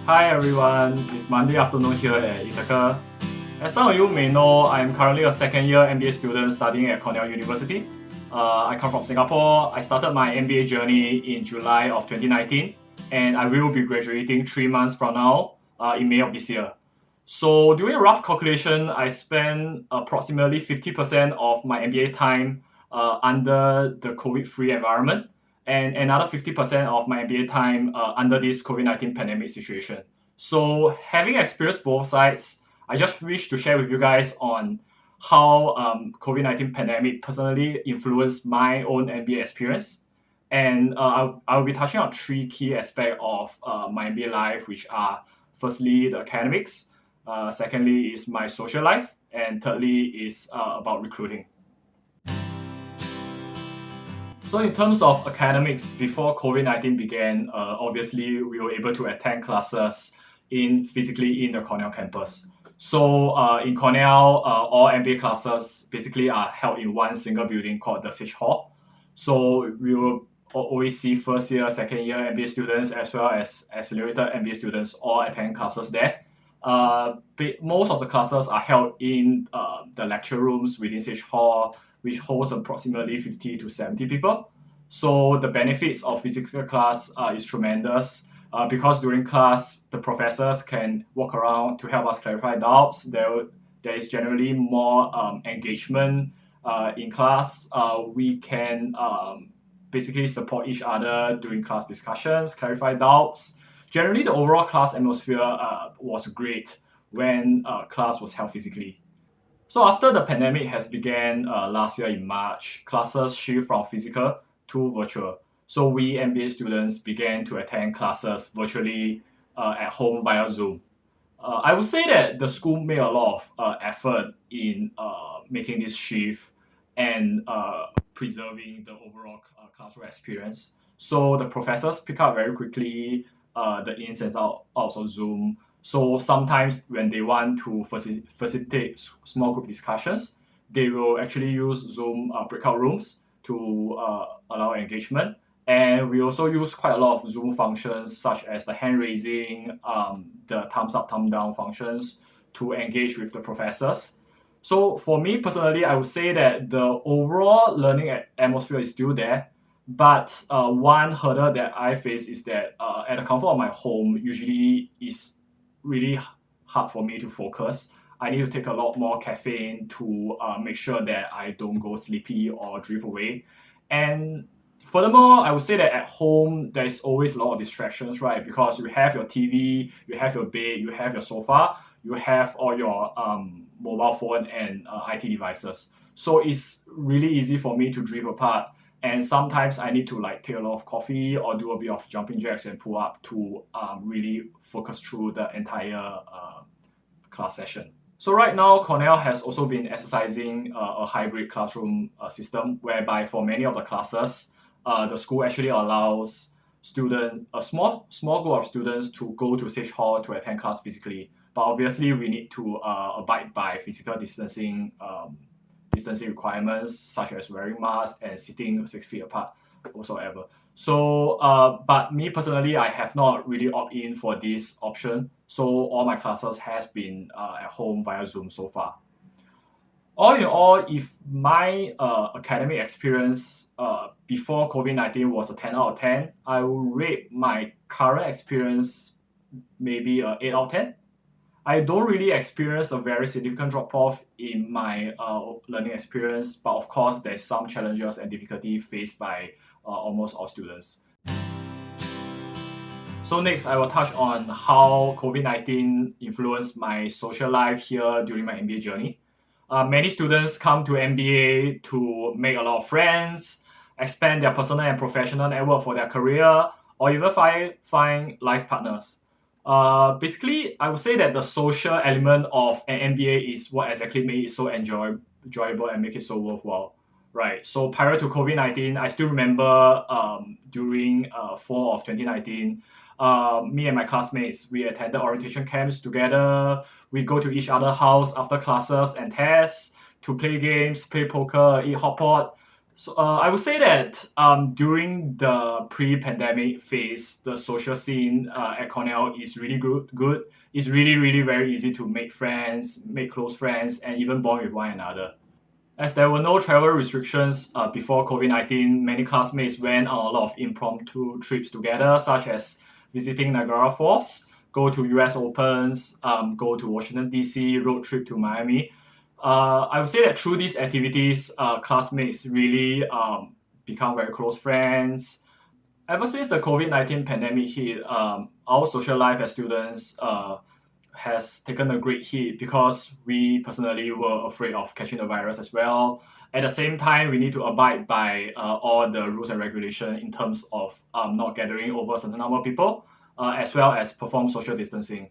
Hi everyone, it's Monday afternoon here at Ithaca. As some of you may know, I'm currently a second year MBA student studying at Cornell University. I come from Singapore. I started my MBA journey in July of 2019 and I will be graduating 3 months from now in May of this year. So doing a rough calculation, I spent approximately 50% of my MBA time under the COVID-free environment and another 50% of my MBA time under this COVID-19 pandemic situation. So having experienced both sides, I just wish to share with you guys on how COVID-19 pandemic personally influenced my own MBA experience. And I'll be touching on 3 key aspects of my MBA life, which are firstly the academics, secondly is my social life, and thirdly is about recruiting. So in terms of academics, before COVID-19 began, obviously we were able to attend classes physically in the Cornell campus. So in Cornell, all MBA classes basically are held in one single building called the Sage Hall. So we will always see first year, second year MBA students as well as accelerated MBA students all attend classes there. Most of the classes are held in the lecture rooms within Sage Hall, which holds approximately 50 to 70 people. So the benefits of physical class is tremendous because during class, the professors can walk around to help us clarify doubts. There is generally more engagement in class. We can basically support each other during class discussions, clarify doubts. Generally, the overall class atmosphere was great when class was held physically. So after the pandemic has began last year in March, classes shift from physical to virtual. So we MBA students began to attend classes virtually at home via Zoom. I would say that the school made a lot of effort in making this shift and preserving the overall classroom experience. So the professors pick up very quickly the ins and outs of Zoom. So sometimes when they want to facilitate small group discussions, they will actually use Zoom breakout rooms to allow engagement. And we also use quite a lot of Zoom functions such as the hand raising, the thumbs up, thumb down functions to engage with the professors. So for me personally, I would say that the overall learning atmosphere is still there. But one hurdle that I face is that at the comfort of my home, usually is really hard for me to focus. I need to take a lot more caffeine to make sure that I don't go sleepy or drift away. And furthermore, I would say that at home, there's always a lot of distractions, right? Because you have your TV, you have your bed, you have your sofa, you have all your mobile phone and IT devices. So it's really easy for me to drift apart. And sometimes I need to take a lot of coffee or do a bit of jumping jacks and pull up to really focus through the entire class session. So right now, Cornell has also been exercising a hybrid classroom system whereby for many of the classes, the school actually allows a small group of students to go to Sage Hall to attend class physically. But obviously, we need to abide by physical distancing requirements such as wearing masks and sitting 6 feet apart whatsoever. So, but me personally, I have not really opted in for this option. So all my classes has been at home via Zoom so far. All in all, if my academic experience before COVID-19 was a 10 out of 10, I will rate my current experience maybe an 8 out of 10. I don't really experience a very significant drop-off in my learning experience, but of course, there's some challenges and difficulty faced by almost all students. So next, I will touch on how COVID-19 influenced my social life here during my MBA journey. Many students come to MBA to make a lot of friends, expand their personal and professional network for their career, or even find life partners. Basically, I would say that the social element of an MBA is what exactly made it so enjoyable and make it so worthwhile, right? So prior to COVID-19, I still remember during fall of 2019, me and my classmates, we attended orientation camps together. We go to each other's house after classes and tests to play games, play poker, eat hot pot. So I would say that during the pre-pandemic phase, the social scene at Cornell is really good. It's really, really very easy to make friends, make close friends, and even bond with one another. As there were no travel restrictions before COVID-19, many classmates went on a lot of impromptu trips together, such as visiting Niagara Falls, go to US Opens, go to Washington, D.C., road trip to Miami. I would say that through these activities, classmates really become very close friends. Ever since the COVID-19 pandemic hit, our social life as students has taken a great hit because we personally were afraid of catching the virus as well. At the same time, we need to abide by all the rules and regulation in terms of not gathering over a certain number of people, as well as perform social distancing.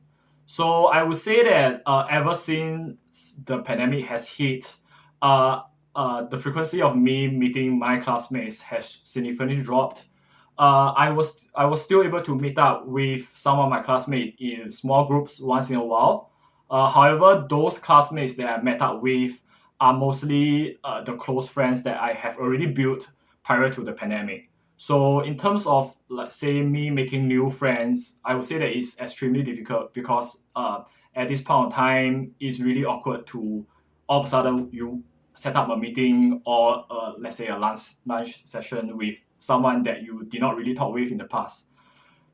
So I would say that ever since the pandemic has hit, the frequency of me meeting my classmates has significantly dropped. I was still able to meet up with some of my classmates in small groups once in a while. However, those classmates that I met up with are mostly the close friends that I have already built prior to the pandemic. So in terms of, let's say, me making new friends, I would say that it's extremely difficult because at this point of time, it's really awkward to all of a sudden you set up a meeting or let's say a lunch session with someone that you did not really talk with in the past.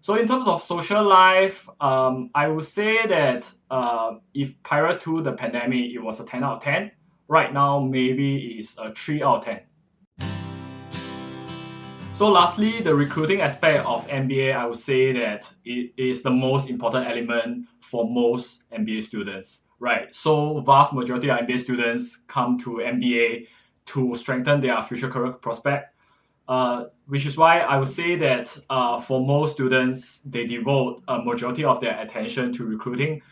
So in terms of social life, I would say that if prior to the pandemic it was a 10 out of 10, right now maybe it's a 3 out of 10. So lastly, the recruiting aspect of MBA, I would say that it is the most important element for most MBA students, right? So vast majority of MBA students come to MBA to strengthen their future career prospect, which is why I would say that for most students, they devote a majority of their attention to recruiting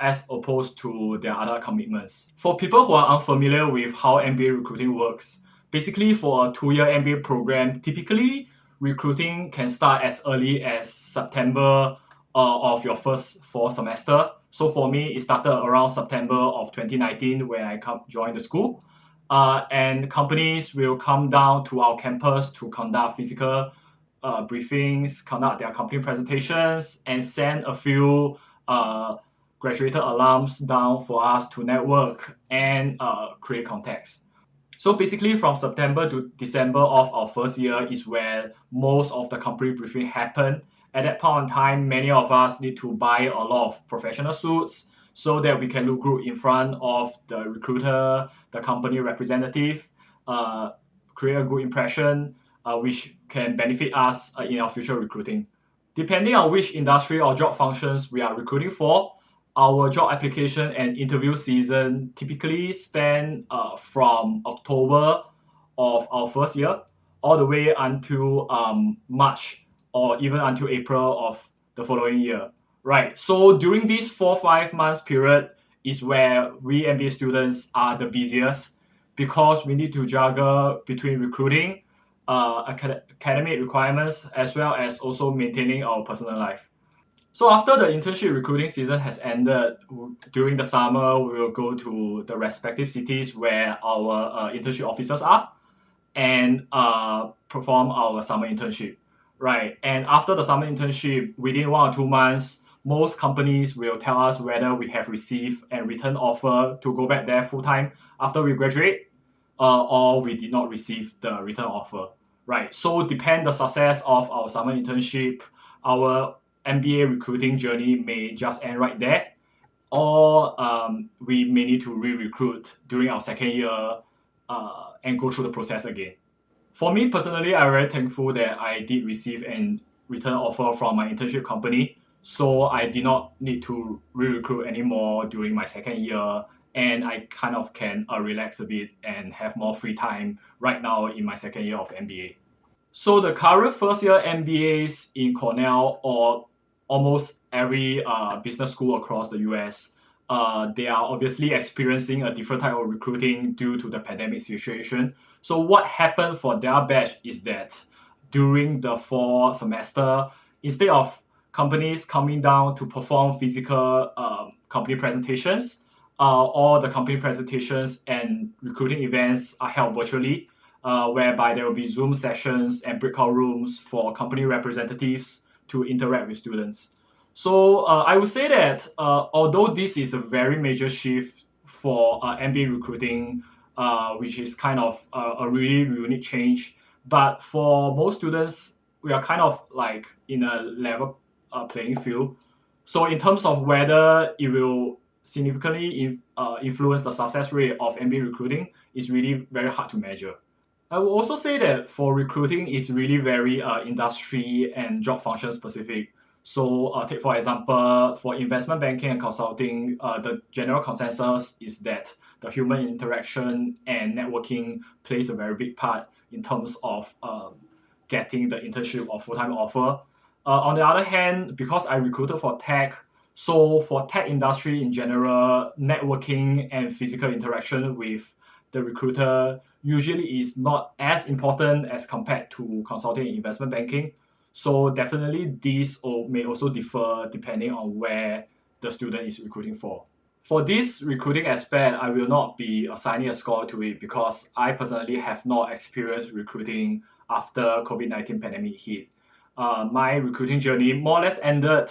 as opposed to their other commitments. For people who are unfamiliar with how MBA recruiting works, basically for a 2-year MBA program, typically recruiting can start as early as September of your first fall semester. So for me, it started around September of 2019 when I joined the school. And companies will come down to our campus to conduct physical briefings, conduct their company presentations, and send a few graduated alums down for us to network and create contacts. So basically from September to December of our first year is where most of the company briefing happen. At that point in time, many of us need to buy a lot of professional suits so that we can look good in front of the recruiter, the company representative, create a good impression, which can benefit us in our future recruiting. Depending on which industry or job functions we are recruiting for, our job application and interview season typically span from October of our first year all the way until March or even until April of the following year. Right. So during this 4-5 months period is where we MBA students are the busiest because we need to juggle between recruiting, academic requirements, as well as also maintaining our personal life. So after the internship recruiting season has ended, during the summer, we will go to the respective cities where our internship officers are and perform our summer internship, right? And after the summer internship, within 1 or 2 months, most companies will tell us whether we have received a written offer to go back there full-time after we graduate or we did not receive the written offer, right? So depend the success of our summer internship, our MBA recruiting journey may just end right there, or we may need to re-recruit during our second year and go through the process again. For me personally, I'm very thankful that I did receive a written offer from my internship company, so I did not need to re-recruit anymore during my second year, and I kind of can relax a bit and have more free time right now in my second year of MBA. So the current first year MBAs in Cornell or almost every business school across the US, they are obviously experiencing a different type of recruiting due to the pandemic situation. So what happened for their batch is that during the fall semester, instead of companies coming down to perform physical company presentations, all the company presentations and recruiting events are held virtually. whereby there will be Zoom sessions and breakout rooms for company representatives to interact with students. So I would say that although this is a very major shift for MBA recruiting, which is kind of a really unique change, but for most students, we are kind of like in a level playing field. So in terms of whether it will significantly influence the success rate of MBA recruiting, is really very hard to measure. I would also say that for recruiting, it's really very industry and job function specific. So take for example, for investment banking and consulting, the general consensus is that the human interaction and networking plays a very big part in terms of getting the internship or full-time offer. On the other hand, because I recruited for tech, so for tech industry in general, networking and physical interaction with the recruiter usually is not as important as compared to consulting and investment banking. So definitely these may also differ depending on where the student is recruiting for. For this recruiting aspect, I will not be assigning a score to it because I personally have not experienced recruiting after COVID-19 pandemic hit. My recruiting journey more or less ended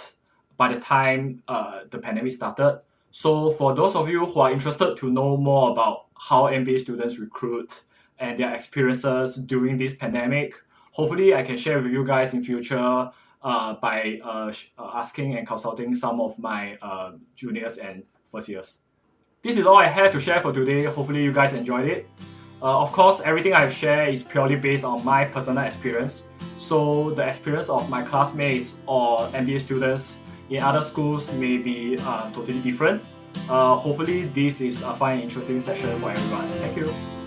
by the time the pandemic started. So for those of you who are interested to know more about how MBA students recruit and their experiences during this pandemic, hopefully I can share with you guys in future by asking and consulting some of my juniors and first years. This is all I had to share for today. Hopefully you guys enjoyed it. Of course, everything I've shared is purely based on my personal experience. So the experience of my classmates or MBA students in other schools may be totally different. Hopefully this is a fun and interesting session for everyone. Thank you.